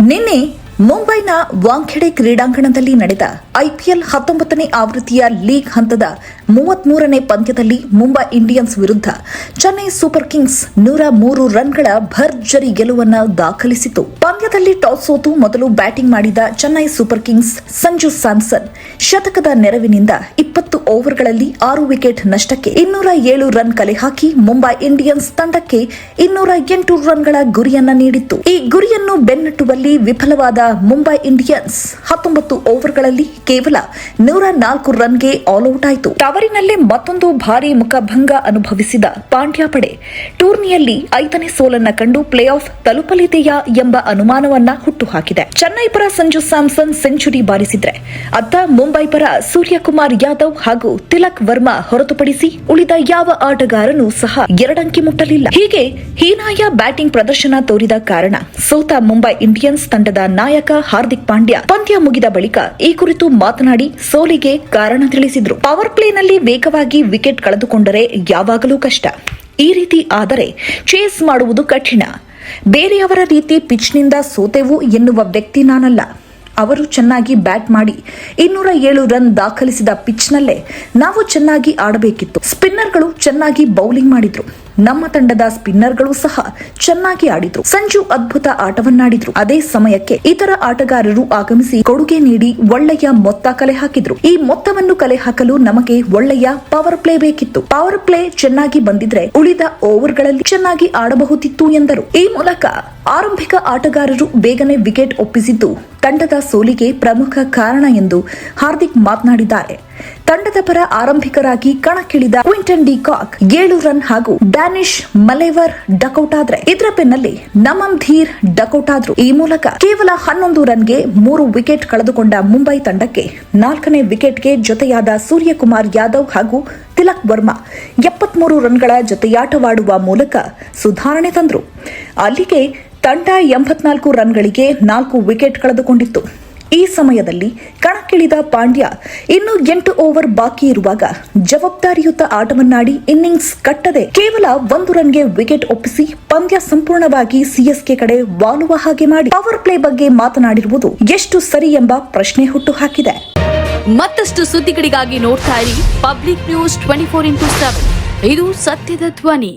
ನಿನ್ನೆ ಮುಂಬೈನ ವಾಂಖೆಡೆ ಕ್ರೀಡಾಂಗಣದಲ್ಲಿ ನಡೆದ ಐಪಿಎಲ್ 19ನೇ ಆವೃತ್ತಿಯ ಲೀಗ್ ಹಂತದ 33ನೇ ಪಂದ್ಯದಲ್ಲಿ ಮುಂಬೈ ಇಂಡಿಯನ್ಸ್ ವಿರುದ್ಧ ಚೆನ್ನೈ ಸೂಪರ್ ಕಿಂಗ್ಸ್ 103 ರನ್ಗಳ ಭರ್ಜರಿ ಗೆಲುವನ್ನು ದಾಖಲಿಸಿತು. ಪಂದ್ಯದಲ್ಲಿ ಟಾಸ್ ಸೋತು ಮೊದಲು ಬ್ಯಾಟಿಂಗ್ ಮಾಡಿದ ಚೆನ್ನೈ ಸೂಪರ್ ಕಿಂಗ್ಸ್ ಸಂಜು ಸ್ಯಾಮ್ಸನ್ ಶತಕದ ನೆರವಿನಿಂದ 20 ಓವರ್ಗಳಲ್ಲಿ 6 ವಿಕೆಟ್ ನಷ್ಟಕ್ಕೆ 207 ರನ್ ಕಲೆ ಹಾಕಿ ಮುಂಬೈ ಇಂಡಿಯನ್ಸ್ ತಂಡಕ್ಕೆ 208 ರನ್ಗಳ ಗುರಿಯನ್ನ ನೀಡಿತ್ತು. ಈ ಗುರಿಯನ್ನು ಬೆನ್ನಟ್ಟುವಲ್ಲಿ ವಿಫಲವಾದ ಮುಂಬೈ ಇಂಡಿಯನ್ಸ್ 19 ಓವರ್ಗಳಲ್ಲಿ ಕೇವಲ 104 ರನ್ಗೆ ಆಲ್ ಔಟ್ ಆಯಿತು. ಟವರಿನಲ್ಲೇ ಮತ್ತೊಂದು ಭಾರೀ ಮುಖಭಂಗ ಅನುಭವಿಸಿದ ಪಾಂಡ್ಯ ಪಡೆ ಟೂರ್ನಿಯಲ್ಲಿ 5ನೇ ಸೋಲನ್ನ ಕಂಡು ಪ್ಲೇ ಆಫ್ ತಲುಪಲಿದೆಯಾ ಎಂಬ ಅನುಮಾನವನ್ನ ಹುಟ್ಟುಹಾಕಿದೆ. ಚೆನ್ನೈ ಪರ ಸಂಜು ಸ್ಯಾಮ್ಸನ್ ಸೆಂಚುರಿ ಬಾರಿಸಿದ್ರೆ ಅತ್ತ ಮುಂಬೈ ಪರ ಸೂರ್ಯಕುಮಾರ್ ಯಾದವ್ ಹಾಗೂ ತಿಲಕ್ ವರ್ಮಾ ಹೊರತುಪಡಿಸಿ ಉಳಿದ ಯಾವ ಆಟಗಾರನೂ ಸಹ 2 ಅಂಕಿ ಮುಟ್ಟಲಿಲ್ಲ. ಹೀಗೆ ಹೀನಾಯ ಬ್ಯಾಟಿಂಗ್ ಪ್ರದರ್ಶನ ತೋರಿದ ಕಾರಣ ಸೋತ ಮುಂಬೈ ಇಂಡಿಯನ್ಸ್ ತಂಡದ ನಾಯಕ ಹಾರ್ದಿಕ್ ಪಾಂಡ್ಯ ಪಂದ್ಯ ಮುಗಿದ ಬಳಿಕ ಈ ಕುರಿತು ಮಾತನಾಡಿ ಸೋಲಿಗೆ ಕಾರಣ ತಿಳಿಸಿದ್ರು. ಪವರ್ ಪ್ಲೇನಲ್ಲಿ ವೇಗವಾಗಿ ವಿಕೆಟ್ ಕಳೆದುಕೊಂಡರೆ ಯಾವಾಗಲೂ ಕಷ್ಟ. ಈ ರೀತಿ ಆದರೆ ಚೇಸ್ ಮಾಡುವುದು ಕಠಿಣ. ಬೇರೆಯವರ ರೀತಿ ಪಿಚ್ನಿಂದ ಸೋತೆವು ಎನ್ನುವ ವ್ಯಕ್ತಿ ನಾನಲ್ಲ. ಅವರು ಚೆನ್ನಾಗಿ ಬ್ಯಾಟ್ ಮಾಡಿ 207 ರನ್ ದಾಖಲಿಸಿದ ಪಿಚ್ನಲ್ಲೇ ನಾವು ಚೆನ್ನಾಗಿ ಆಡಬೇಕಿತ್ತು. ಸ್ಪಿನ್ನರ್ಗಳು ಚೆನ್ನಾಗಿ ಬೌಲಿಂಗ್ ಮಾಡಿದ್ರು. ನಮ್ಮ ತಂಡದ ಸ್ಪಿನ್ನರ್ಗಳು ಸಹ ಚೆನ್ನಾಗಿ ಆಡಿದ್ರು. ಸಂಜು ಅದ್ಭುತ ಆಟವನ್ನಾಡಿದ್ರು. ಅದೇ ಸಮಯಕ್ಕೆ ಇತರ ಆಟಗಾರರು ಆಗಮಿಸಿ ಕೊಡುಗೆ ನೀಡಿ ಒಳ್ಳೆಯ ಮೊತ್ತ ಕಲೆ ಹಾಕಿದ್ರು. ಈ ಮೊತ್ತವನ್ನು ಕಲೆ ಹಾಕಲು ನಮಗೆ ಒಳ್ಳೆಯ ಪವರ್ ಪ್ಲೇ ಬೇಕಿತ್ತು. ಪವರ್ ಪ್ಲೇ ಚೆನ್ನಾಗಿ ಬಂದಿದ್ರೆ ಉಳಿದ ಓವರ್ಗಳಲ್ಲಿ ಚೆನ್ನಾಗಿ ಆಡಬಹುದಿತ್ತು ಎಂದರು. ಈ ಮೂಲಕ ಆರಂಭಿಕ ಆಟಗಾರರು ಬೇಗನೆ ವಿಕೆಟ್ ಒಪ್ಪಿಸಿದ್ದು ತಂಡದ ಸೋಲಿಗೆ ಪ್ರಮುಖ ಕಾರಣ ಎಂದು ಹಾರ್ದಿಕ್ ಮಾತನಾಡಿದ್ದಾರೆ. ತಂಡದ ಪರ ಆರಂಭಿಕರಾಗಿ ಕಣಕ್ಕಿಳಿದ ಕ್ವಿಂಟನ್ ಡಿ ಕಾಕ್ 7 ರನ್ ಹಾಗೂ ಡ್ಯಾನಿಶ್ ಮಲೇವರ್ ಡಕೌಟ್ ಆದ್ರೆ ಇದರ ಬೆನ್ನಲ್ಲೇ ನಮನ್ ಧೀರ್ ಡಕೌಟ್ ಆದ್ರು. ಈ ಮೂಲಕ ಕೇವಲ 11 ರನ್ಗೆ 3 ವಿಕೆಟ್ ಕಳೆದುಕೊಂಡ ಮುಂಬೈ ತಂಡಕ್ಕೆ 4ನೇ ವಿಕೆಟ್ಗೆ ಜೊತೆಯಾದ ಸೂರ್ಯಕುಮಾರ್ ಯಾದವ್ ಹಾಗೂ ತಿಲಕ್ ವರ್ಮಾ 73 ರನ್ಗಳ ಜೊತೆಯಾಟವಾಡುವ ಮೂಲಕ ಸುಧಾರಣೆ ತಂದ್ರು. ಅಲ್ಲಿಗೆ ತಂಡ 84 ರನ್ಗಳಿಗೆ 4 ವಿಕೆಟ್ ಕಳೆದುಕೊಂಡಿತ್ತು. ಈ ಸಮಯದಲ್ಲಿ ಕಣಕ್ಕಿಳಿದ ಪಾಂಡ್ಯ ಇನ್ನು 8 ಓವರ್ ಬಾಕಿ ಇರುವಾಗ ಜವಾಬ್ದಾರಿಯುತ ಆಟವನ್ನಾಡಿ ಇನ್ನಿಂಗ್ಸ್ ಕಟ್ಟದೆ ಕೇವಲ 1 ರನ್ಗೆ ವಿಕೆಟ್ ಒಪ್ಪಿಸಿ ಪಂದ್ಯ ಸಂಪೂರ್ಣವಾಗಿ ಸಿಎಸ್ಕೆ ಕಡೆ ವಾಲುವ ಹಾಗೆ ಮಾಡಿ ಪವರ್ ಪ್ಲೇ ಬಗ್ಗೆ ಮಾತನಾಡಿರುವುದು ಎಷ್ಟು ಸರಿ ಎಂಬ ಪ್ರಶ್ನೆ ಹುಟ್ಟುಹಾಕಿದೆ. ಮತ್ತಷ್ಟು ಸುದ್ದಿಗಳಿಗಾಗಿ ನೋಡ್ತಾ ಇರಿ ಪಬ್ಲಿಕ್ ನ್ಯೂಸ್ 24x7. ಇದು ಸತ್ಯದ ಧ್ವನಿ.